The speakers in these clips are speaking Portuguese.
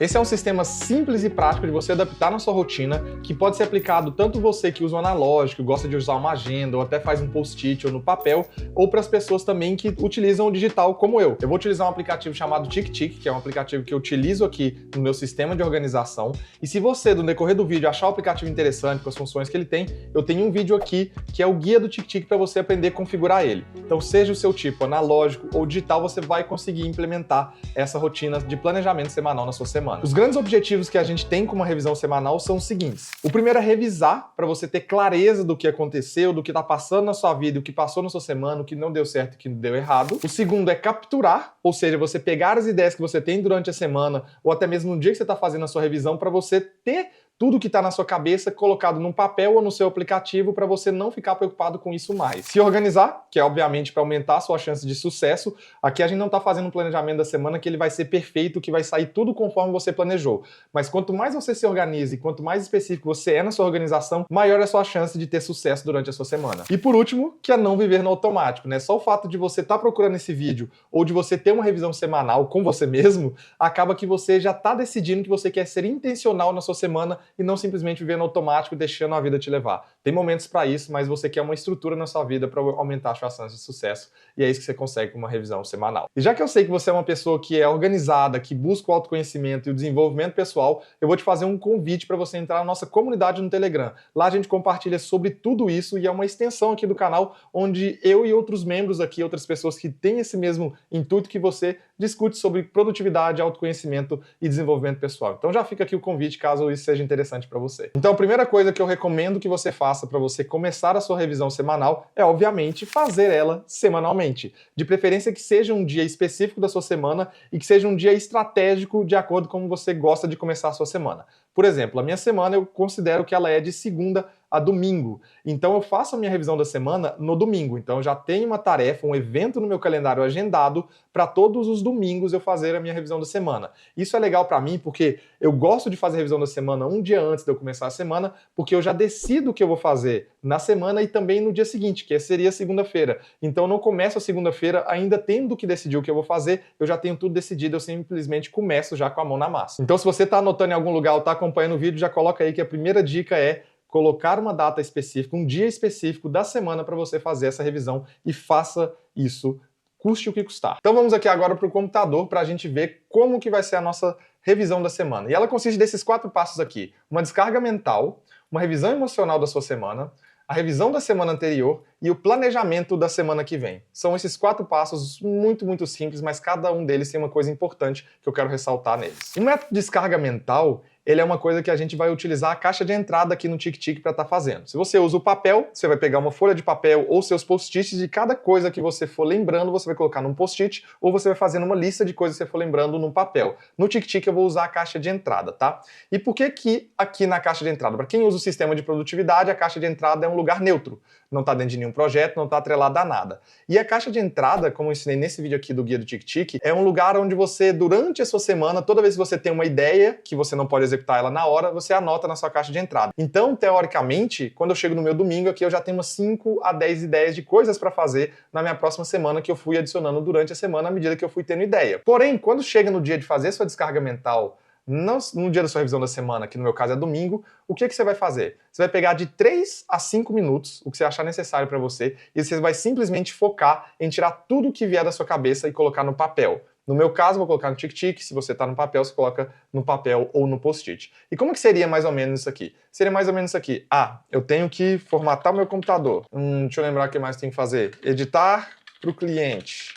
Esse é um sistema simples e prático de você adaptar na sua rotina, que pode ser aplicado tanto você que usa o analógico, gosta de usar uma agenda, ou até faz um post-it ou no papel, ou para as pessoas também que utilizam o digital, como eu. Eu vou utilizar um aplicativo chamado TickTick, que é um aplicativo que eu utilizo aqui no meu sistema de organização. E se você, no decorrer do vídeo, achar o aplicativo interessante com as funções que ele tem, eu tenho um vídeo aqui que é o guia do TickTick para você aprender a configurar ele. Então, seja o seu tipo analógico ou digital, você vai conseguir implementar essa rotina de planejamento semanal na sua semana. Os grandes objetivos que a gente tem com uma revisão semanal são os seguintes. O primeiro é revisar, para você ter clareza do que aconteceu, do que está passando na sua vida, o que passou na sua semana, o que não deu certo e o que deu errado. O segundo é capturar, ou seja, você pegar as ideias que você tem durante a semana, ou até mesmo no dia que você está fazendo a sua revisão, para você ter tudo que está na sua cabeça colocado num papel ou no seu aplicativo para você não ficar preocupado com isso mais. Se organizar, que é obviamente para aumentar a sua chance de sucesso. Aqui a gente não está fazendo um planejamento da semana que ele vai ser perfeito, que vai sair tudo conforme você planejou. Mas quanto mais você se organiza e quanto mais específico você é na sua organização, maior é a sua chance de ter sucesso durante a sua semana. E por último, que é não viver no automático, né? Só o fato de você estar procurando esse vídeo ou de você ter uma revisão semanal com você mesmo, acaba que você já está decidindo que você quer ser intencional na sua semana e não simplesmente viver no automático, deixando a vida te levar. Tem momentos para isso, mas você quer uma estrutura na sua vida para aumentar a sua chance de sucesso, e é isso que você consegue com uma revisão semanal. E já que eu sei que você é uma pessoa que é organizada, que busca o autoconhecimento e o desenvolvimento pessoal, eu vou te fazer um convite para você entrar na nossa comunidade no Telegram. Lá a gente compartilha sobre tudo isso e é uma extensão aqui do canal, onde eu e outros membros aqui, outras pessoas que têm esse mesmo intuito que você, discute sobre produtividade, autoconhecimento e desenvolvimento pessoal. Então já fica aqui o convite, caso isso seja interessante para você. Então a primeira coisa que eu recomendo que você faça para você começar a sua revisão semanal é, obviamente, fazer ela semanalmente. De preferência que seja um dia específico da sua semana e que seja um dia estratégico de acordo com como você gosta de começar a sua semana. Por exemplo, a minha semana eu considero que ela é de segunda a domingo. Então eu faço a minha revisão da semana no domingo. Então eu já tenho uma tarefa, um evento no meu calendário agendado para todos os domingos eu fazer a minha revisão da semana. Isso é legal para mim porque eu gosto de fazer a revisão da semana um dia antes de eu começar a semana, porque eu já decido o que eu vou fazer na semana e também no dia seguinte, que seria segunda-feira. Então eu não começo a segunda-feira ainda tendo que decidir o que eu vou fazer, eu já tenho tudo decidido, eu simplesmente começo já com a mão na massa. Então se você está anotando em algum lugar ou está acompanhando o vídeo, já coloca aí que a primeira dica é colocar uma data específica, um dia específico da semana para você fazer essa revisão e faça isso, custe o que custar. Então vamos aqui agora para o computador para a gente ver como que vai ser a nossa revisão da semana. E ela consiste desses 4 passos aqui: uma descarga mental, uma revisão emocional da sua semana, a revisão da semana anterior e o planejamento da semana que vem. São esses 4 passos muito simples, mas cada um deles tem uma coisa importante que eu quero ressaltar neles. O método de descarga mental, ele é uma coisa que a gente vai utilizar a caixa de entrada aqui no TickTick para estar fazendo. Se você usa o papel, você vai pegar uma folha de papel ou seus post-its de cada coisa que você for lembrando, você vai colocar num post-it ou você vai fazendo uma lista de coisas que você for lembrando num papel. No TickTick eu vou usar a caixa de entrada, tá? E por que que aqui na caixa de entrada? Para quem usa o sistema de produtividade, a caixa de entrada é um lugar neutro. Não está dentro de nenhum projeto, não está atrelada a nada. E a caixa de entrada, como eu ensinei nesse vídeo aqui do guia do TickTick, é um lugar onde você, durante a sua semana, toda vez que você tem uma ideia, que você não pode executar ela na hora, você anota na sua caixa de entrada. Então, teoricamente, quando eu chego no meu domingo aqui, eu já tenho umas 5 a 10 ideias de coisas para fazer na minha próxima semana que eu fui adicionando durante a semana à medida que eu fui tendo ideia. Porém, quando chega no dia de fazer sua descarga mental, no dia da sua revisão da semana, que no meu caso é domingo, o que você vai fazer? Você vai pegar de 3 a 5 minutos, o que você achar necessário para você, e você vai simplesmente focar em tirar tudo que vier da sua cabeça e colocar no papel. No meu caso, vou colocar no TickTick. Se você está no papel, você coloca no papel ou no post-it. E como que seria mais ou menos isso aqui? Seria mais ou menos isso aqui. Ah, eu tenho que formatar o meu computador. Deixa eu lembrar o que mais tem que fazer. Editar para o cliente.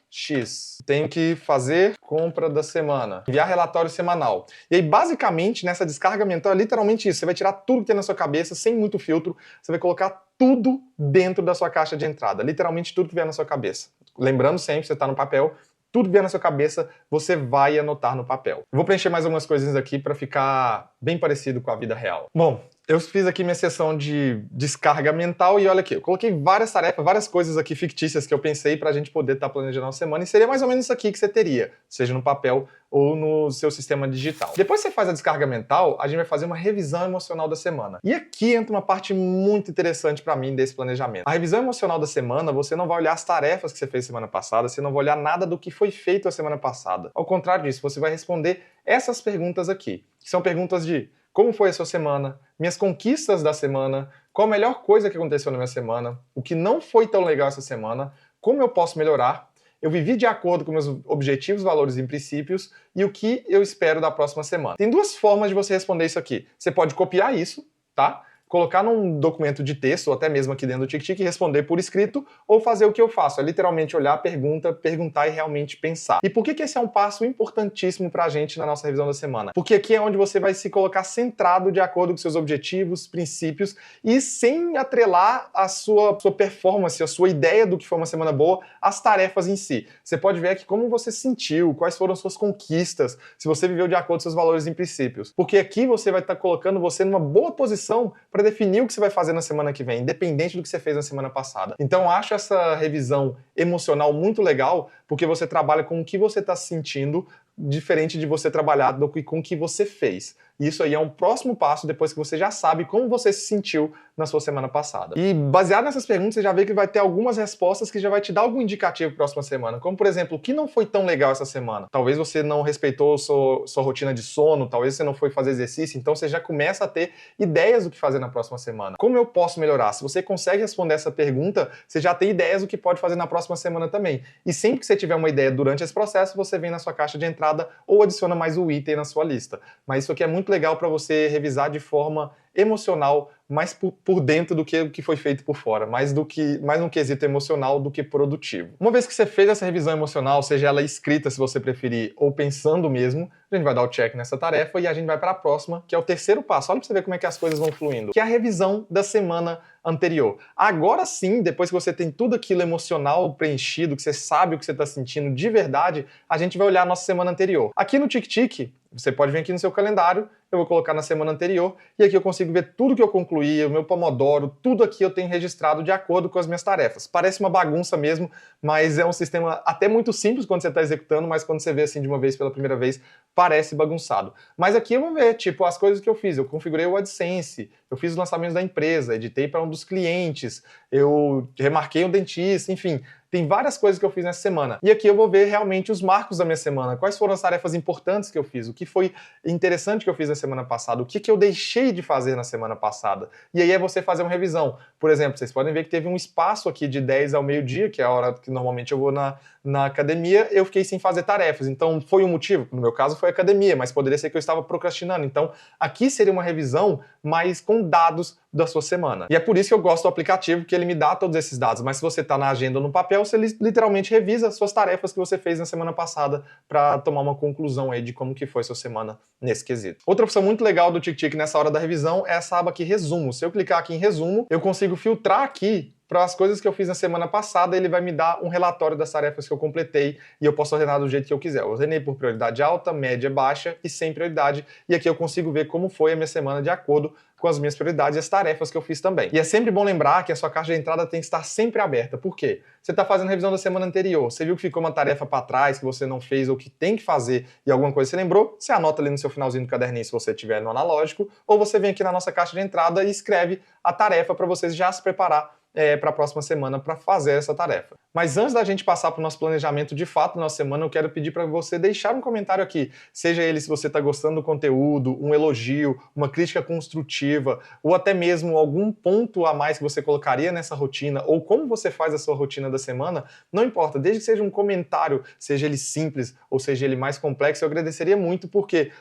X. Tenho que fazer compra da semana. Enviar relatório semanal. E aí, basicamente, nessa descarga mental é literalmente isso. Você vai tirar tudo que tem na sua cabeça, sem muito filtro. Você vai colocar tudo dentro da sua caixa de entrada. Literalmente tudo que vier na sua cabeça. Lembrando sempre, você está no papel, tudo que vier na sua cabeça, você vai anotar no papel. Eu vou preencher mais algumas coisinhas aqui para ficar bem parecido com a vida real. Bom, Eu fiz aqui minha sessão de descarga mental e olha aqui, eu coloquei várias tarefas, várias coisas aqui fictícias que eu pensei pra gente poder estar planejando uma semana e seria mais ou menos isso aqui que você teria, seja no papel ou no seu sistema digital. Depois que você faz a descarga mental, a gente vai fazer uma revisão emocional da semana. E aqui entra uma parte muito interessante pra mim desse planejamento. A revisão emocional da semana, você não vai olhar as tarefas que você fez semana passada, você não vai olhar nada do que foi feito a semana passada. Ao contrário disso, você vai responder essas perguntas aqui, que são perguntas de como foi a sua semana, minhas conquistas da semana, qual a melhor coisa que aconteceu na minha semana, o que não foi tão legal essa semana, como eu posso melhorar, eu vivi de acordo com meus objetivos, valores e princípios e o que eu espero da próxima semana. Tem duas formas de você responder isso aqui. Você pode copiar isso, tá? Colocar num documento de texto, ou até mesmo aqui dentro do TickTick, e responder por escrito, ou fazer o que eu faço, é literalmente olhar a pergunta, perguntar e realmente pensar. E por que esse é um passo importantíssimo pra gente na nossa revisão da semana? Porque aqui é onde você vai se colocar centrado de acordo com seus objetivos, princípios, e sem atrelar a sua performance, a sua ideia do que foi uma semana boa, às tarefas em si. Você pode ver aqui como você sentiu, quais foram as suas conquistas, se você viveu de acordo com seus valores e princípios. Porque aqui você vai estar colocando você numa boa posição para definir o que você vai fazer na semana que vem, independente do que você fez na semana passada. Então eu acho essa revisão emocional muito legal, porque você trabalha com o que você está sentindo, diferente de você trabalhar com o que você fez. E isso aí é um próximo passo depois que você já sabe como você se sentiu na sua semana passada. E baseado nessas perguntas, você já vê que vai ter algumas respostas que já vai te dar algum indicativo para a próxima semana. Como, por exemplo, o que não foi tão legal essa semana? Talvez você não respeitou sua rotina de sono, talvez você não foi fazer exercício, então você já começa a ter ideias do que fazer na próxima semana. Como eu posso melhorar? Se você consegue responder essa pergunta, você já tem ideias do que pode fazer na próxima semana também. E sempre que você tiver uma ideia durante esse processo, você vem na sua caixa de entrada ou adiciona mais o item na sua lista. Mas isso aqui é muito legal para você revisar de forma emocional, mais por dentro do que foi feito por fora, mais um quesito emocional do que produtivo. Uma vez que você fez essa revisão emocional, seja ela escrita se você preferir, ou pensando mesmo, a gente vai dar o check nessa tarefa e a gente vai para a próxima, que é o terceiro passo. Olha para você ver como é que as coisas vão fluindo, que é a revisão da semana anterior. Agora sim, depois que você tem tudo aquilo emocional preenchido, que você sabe o que você está sentindo de verdade, a gente vai olhar a nossa semana anterior. Aqui no TickTick, você pode vir aqui no seu calendário, eu vou colocar na semana anterior, e aqui eu consigo ver tudo que eu concluí, o meu Pomodoro, tudo aqui eu tenho registrado de acordo com as minhas tarefas. Parece uma bagunça mesmo, mas é um sistema até muito simples quando você está executando, mas quando você vê assim de uma vez pela primeira vez, parece bagunçado. Mas aqui eu vou ver, tipo, as coisas que eu fiz. Eu configurei o AdSense, eu fiz os lançamentos da empresa, editei para um dos clientes, eu remarquei um dentista, enfim. Tem várias coisas que eu fiz nessa semana. E aqui eu vou ver realmente os marcos da minha semana. Quais foram as tarefas importantes que eu fiz? O que foi interessante que eu fiz na semana passada? O que eu deixei de fazer na semana passada? E aí é você fazer uma revisão. Por exemplo, vocês podem ver que teve um espaço aqui de 10 ao meio-dia, que é a hora que normalmente eu vou na academia, eu fiquei sem fazer tarefas. Então, foi um motivo? No meu caso, foi a academia, mas poderia ser que eu estava procrastinando. Então, aqui seria uma revisão, mas com dados da sua semana. E é por isso que eu gosto do aplicativo, que ele me dá todos esses dados. Mas se você está na agenda ou no papel, você literalmente revisa as suas tarefas que você fez na semana passada para tomar uma conclusão aí de como que foi sua semana nesse quesito. Outra opção muito legal do TickTick nessa hora da revisão é essa aba aqui, resumo. Se eu clicar aqui em resumo, eu consigo filtrar aqui para as coisas que eu fiz na semana passada, ele vai me dar um relatório das tarefas que eu completei e eu posso ordenar do jeito que eu quiser. Eu ordenei por prioridade alta, média, baixa e sem prioridade, e aqui eu consigo ver como foi a minha semana de acordo com as minhas prioridades e as tarefas que eu fiz também. E é sempre bom lembrar que a sua caixa de entrada tem que estar sempre aberta. Por quê? Você está fazendo revisão da semana anterior, você viu que ficou uma tarefa para trás que você não fez ou que tem que fazer e alguma coisa você lembrou, você anota ali no seu finalzinho do caderninho se você tiver no analógico, ou você vem aqui na nossa caixa de entrada e escreve a tarefa para você já se preparar para a próxima semana para fazer essa tarefa. Mas antes da gente passar para o nosso planejamento de fato na nossa semana, eu quero pedir para você deixar um comentário aqui, seja ele se você está gostando do conteúdo, um elogio, uma crítica construtiva, ou até mesmo algum ponto a mais que você colocaria nessa rotina, ou como você faz a sua rotina da semana, não importa, desde que seja um comentário, seja ele simples ou seja ele mais complexo, eu agradeceria muito porque,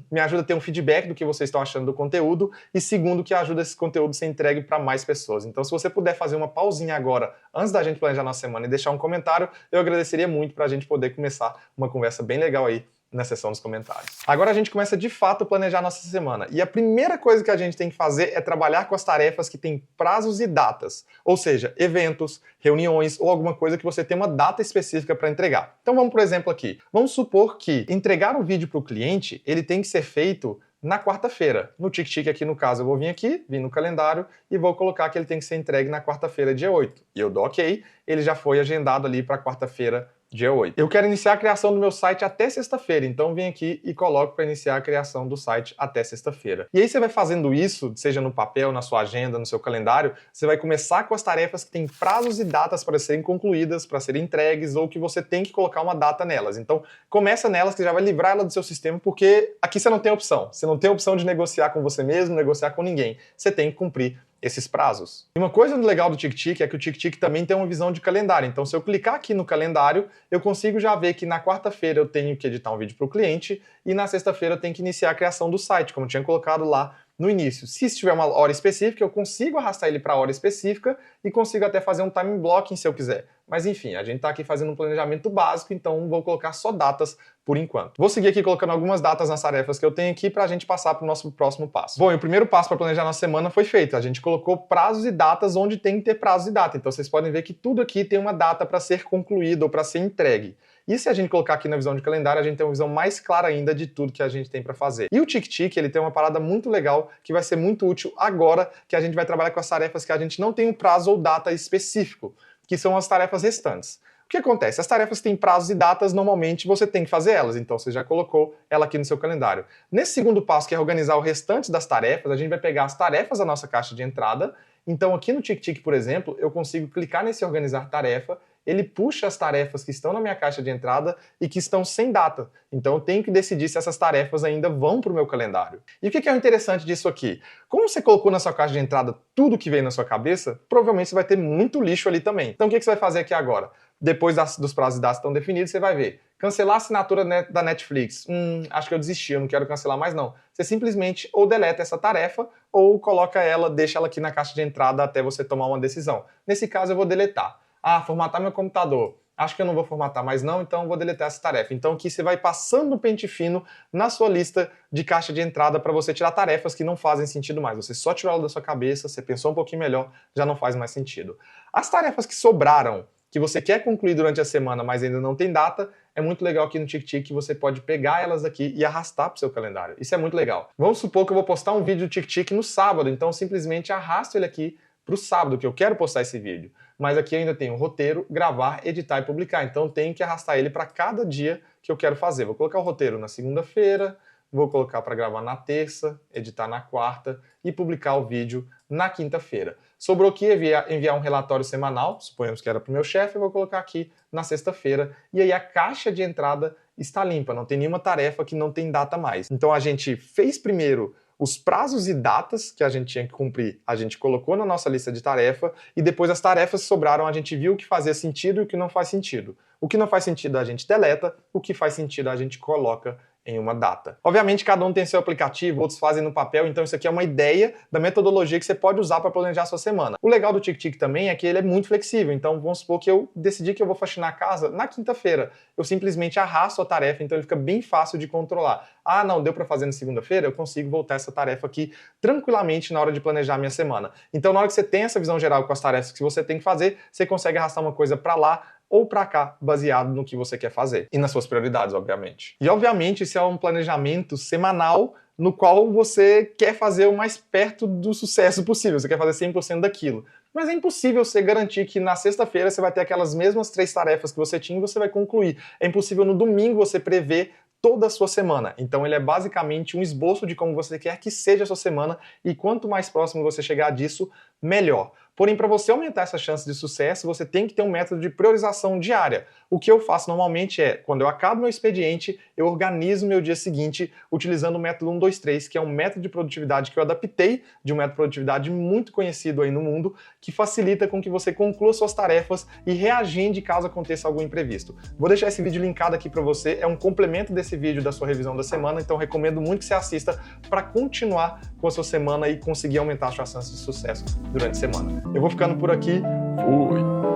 me ajuda a ter um feedback do que vocês estão achando do conteúdo, e segundo, que ajuda esse conteúdo a ser entregue para mais pessoas. Então, se você puder fazer uma pausinha agora, antes da gente planejar nossa semana e deixar um comentário, eu agradeceria muito para a gente poder começar uma conversa bem legal aí na seção dos comentários. Agora a gente começa de fato a planejar nossa semana. E a primeira coisa que a gente tem que fazer é trabalhar com as tarefas que têm prazos e datas. Ou seja, eventos, reuniões ou alguma coisa que você tem uma data específica para entregar. Então vamos por exemplo aqui. Vamos supor que entregar um vídeo para o cliente, ele tem que ser feito na quarta-feira. No TickTick aqui, no caso, eu vou vir no calendário e vou colocar que ele tem que ser entregue na quarta-feira, dia 8. E eu dou OK, ele já foi agendado ali para quarta-feira, dia 8. Eu quero iniciar a criação do meu site até sexta-feira, então vem aqui e coloco para iniciar a criação do site até sexta-feira. E aí você vai fazendo isso, seja no papel, na sua agenda, no seu calendário, você vai começar com as tarefas que têm prazos e datas para serem concluídas, para serem entregues, ou que você tem que colocar uma data nelas. Então começa nelas que já vai livrar ela do seu sistema, porque aqui você não tem opção. Você não tem opção de negociar com você mesmo, negociar com ninguém. Você tem que cumprir esses prazos. E uma coisa legal do TickTick é que o TickTick também tem uma visão de calendário. Então, se eu clicar aqui no calendário, eu consigo já ver que na quarta-feira eu tenho que editar um vídeo para o cliente e na sexta-feira eu tenho que iniciar a criação do site, como eu tinha colocado lá no início. Se tiver uma hora específica, eu consigo arrastar ele para a hora específica e consigo até fazer um time blocking se eu quiser. Mas enfim, a gente está aqui fazendo um planejamento básico, então vou colocar só datas por enquanto. Vou seguir aqui colocando algumas datas nas tarefas que eu tenho aqui para a gente passar para o nosso próximo passo. Bom, e o primeiro passo para planejar nossa semana foi feito. A gente colocou prazos e datas onde tem que ter prazo e data. Então vocês podem ver que tudo aqui tem uma data para ser concluído ou para ser entregue. E se a gente colocar aqui na visão de calendário, a gente tem uma visão mais clara ainda de tudo que a gente tem para fazer. E o TickTick, ele tem uma parada muito legal que vai ser muito útil agora que a gente vai trabalhar com as tarefas que a gente não tem um prazo ou data específico, que são as tarefas restantes. O que acontece? As tarefas que têm prazos e datas, normalmente você tem que fazer elas, então você já colocou ela aqui no seu calendário. Nesse segundo passo, que é organizar o restante das tarefas, a gente vai pegar as tarefas da nossa caixa de entrada. Então aqui no TickTick, por exemplo, eu consigo clicar nesse organizar tarefa, ele puxa as tarefas que estão na minha caixa de entrada e que estão sem data. Então eu tenho que decidir se essas tarefas ainda vão para o meu calendário. E o que é o interessante disso aqui? Como você colocou na sua caixa de entrada tudo que veio na sua cabeça, provavelmente você vai ter muito lixo ali também. Então o que você vai fazer aqui agora? Depois dos prazos e datas estão definidos, você vai ver. Cancelar a assinatura da Netflix. Acho que eu desisti, eu não quero cancelar mais não. Você simplesmente ou deleta essa tarefa ou coloca ela, deixa ela aqui na caixa de entrada até você tomar uma decisão. Nesse caso eu vou deletar. Formatar meu computador. Acho que eu não vou formatar mais não, então eu vou deletar essa tarefa. Então aqui você vai passando o pente fino na sua lista de caixa de entrada para você tirar tarefas que não fazem sentido mais. Você só tirou ela da sua cabeça, você pensou um pouquinho melhor, já não faz mais sentido. As tarefas que sobraram, que você quer concluir durante a semana, mas ainda não tem data, é muito legal aqui no TickTick que você pode pegar elas aqui e arrastar para o seu calendário. Isso é muito legal. Vamos supor que eu vou postar um vídeo do TickTick no sábado, então eu simplesmente arrasto ele aqui para o sábado, que eu quero postar esse vídeo. Mas aqui ainda tem o roteiro, gravar, editar e publicar. Então eu tenho que arrastar ele para cada dia que eu quero fazer. Vou colocar o roteiro na segunda-feira, vou colocar para gravar na terça, editar na quarta e publicar o vídeo na quinta-feira. Sobrou aqui enviar um relatório semanal, suponhamos que era para o meu chefe, eu vou colocar aqui na sexta-feira. E aí a caixa de entrada está limpa, não tem nenhuma tarefa que não tem data mais. Então a gente fez primeiro os prazos e datas que a gente tinha que cumprir, a gente colocou na nossa lista de tarefa e depois as tarefas que sobraram, a gente viu o que fazia sentido e o que não faz sentido. O que não faz sentido a gente deleta, o que faz sentido a gente coloca em uma data. Obviamente, cada um tem seu aplicativo, outros fazem no papel, então isso aqui é uma ideia da metodologia que você pode usar para planejar a sua semana. O legal do TickTick também é que ele é muito flexível, então vamos supor que eu decidi que eu vou faxinar a casa na quinta-feira. Eu simplesmente arrasto a tarefa, então ele fica bem fácil de controlar. Não, deu para fazer na segunda-feira? Eu consigo voltar essa tarefa aqui tranquilamente na hora de planejar a minha semana. Então, na hora que você tem essa visão geral com as tarefas que você tem que fazer, você consegue arrastar uma coisa para lá ou para cá, baseado no que você quer fazer. E nas suas prioridades, obviamente. E, obviamente, esse é um planejamento semanal no qual você quer fazer o mais perto do sucesso possível. Você quer fazer 100% daquilo. Mas é impossível você garantir que na sexta-feira você vai ter aquelas mesmas 3 tarefas que você tinha e você vai concluir. É impossível no domingo você prever toda a sua semana. Então ele é basicamente um esboço de como você quer que seja a sua semana e quanto mais próximo você chegar disso, melhor. Porém, para você aumentar essa chance de sucesso, você tem que ter um método de priorização diária. O que eu faço normalmente é, quando eu acabo meu expediente, eu organizo meu dia seguinte utilizando o método 1, 2, 3, que é um método de produtividade que eu adaptei de um método de produtividade muito conhecido aí no mundo, que facilita com que você conclua suas tarefas e reagende caso aconteça algum imprevisto. Vou deixar esse vídeo linkado aqui para você, é um complemento desse vídeo da sua revisão da semana, então recomendo muito que você assista para continuar com a sua semana e conseguir aumentar as suas chances de sucesso durante a semana. Eu vou ficando por aqui. Fui!